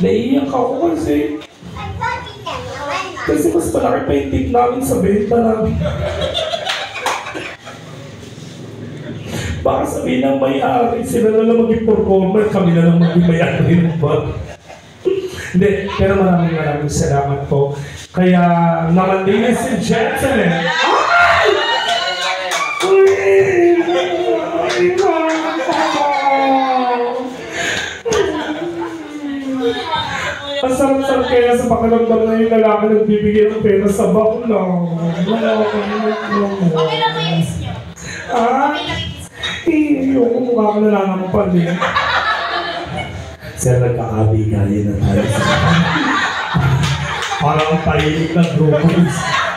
Naiiyak ako kasi mas malaki pa yung tip namin sa benta namin. Baka sabihin ng may-ari, sila na lang maging performer, kami na lang maging may-ari ng bag. Hindi, pero maraming salamat po. Kaya naman, ladies and gentlemen, masarap-sarap kaya sa pakiramdam na yung lalaki nagbibigay ng pera sa bakla. Okay lang po yung kiss niyo. Yung mukha ko na lang ako pa din. Sir, nagkakabigayan na tayo sa parang tahimik na grupo.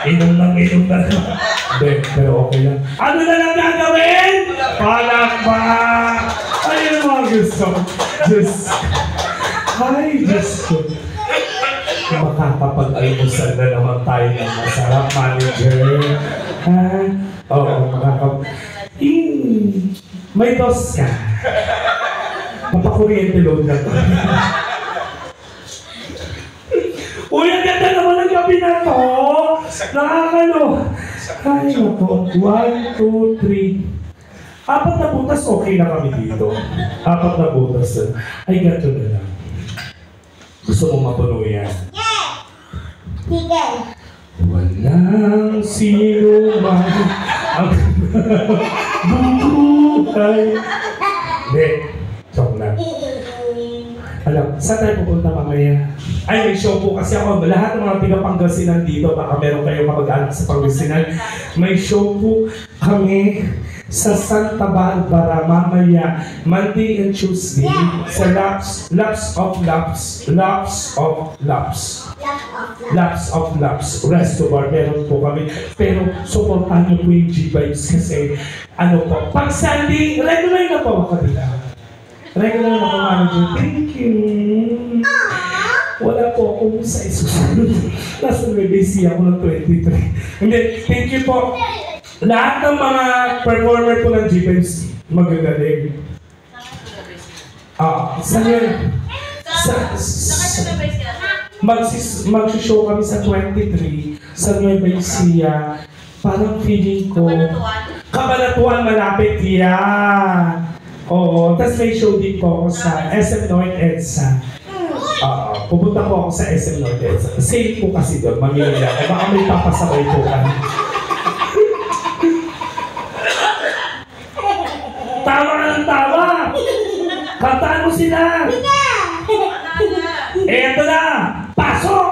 Inom na. Hindi, pero okay lang. Ano na lang gagawin? Palakpak! Ayun ang mga gusto. Diyos ko. Makakapag-almusal na naman tayo ng masarap, manager. Oo, may dos ka. Papakuryente load na to. Uy, ang ganda naman ang gabi na to! Nakakalo! Ay, naku. 1, 2, 3. 4 na butas, okay na kami dito. 4 na butas. Ay, gato na lang. Gusto mo mapuno yan? Sige. Walang sino man ang buhay. Hindi, joke lang. Alam, saan tayo pupunta mamaya? Ay, may show po kasi ako. Lahat ng mga taga-Pangasinan dito, baka meron kayong kapag-anak sa Pangasinan. May show po kami sa Santa Barbara mamaya, Monday and Tuesday, sa Laps of Restaurant. Meron po kami. Pero supportan niyo po yung G-Vibes kasi ano po, pag Sunday, regular na po ako dito. Regular na po, manager. Thank you. Wala po ako sa isusunod. Nasa may busy ako ng 23. Hindi, thank you po. Lahat ng mga performer po ng G-Vibes magagaling. Saan yun? Mag-show kami sa 23 sa Nueva Ecija. Parang feeling ko Kabanatuan malapit yan. Oo, tapos may show din po ako sa SM North EDSA. Pupunta po ako sa SM North EDSA. Safe po kasi doon, mamili ako. Baka may papasakay po kami. Tawa ng tawa! Kantaan mo sila! Eto na! Pasok!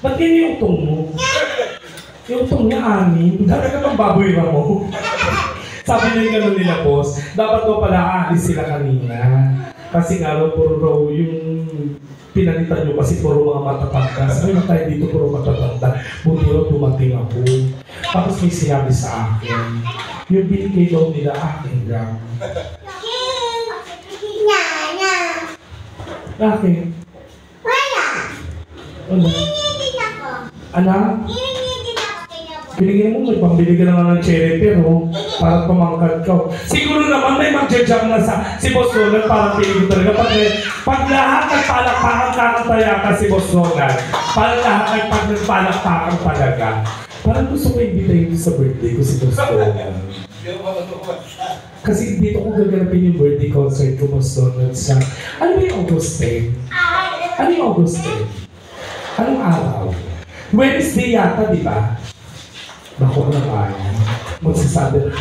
Ba't ganyan yung utong mo? Yung utong niya, amin. Dami ka pang baboy mo. Sabi na yung gano'n nila, boss. Dapat ko pala aalis sila kanina. Kasi nga raw, puro raw yung pinalitan nyo kasi puro mga matatanda. Sabi na tayo dito, puro matatanda. Buti raw dumating ako. Tapos may sinabi sa akin. Yung binigay daw nila akin lang. Akin? Wala. Ano? Hinihigit ako. Anak? Hinihigit ako kaya po. Binigyan mo, may pambili ka naman ng cherry pero para tumangkad ka. Siguro naman may mag-jam na si Boss Ronald para piling talaga. Pag lahat nagpalakpakan kakataya ka si Boss Ronald. Para lahat nagpalakpakan talaga. Parang gusto ko invitayin sa birthday ko si Boss Ronald. Kasi dito ko gaganapin yung birthday concert ko, Boss Ronald, sa... Ano ba yung August 10? Ano yung August 10? Anong araw? Wednesday yata, di ba? Bako na kaya. Magsasabi.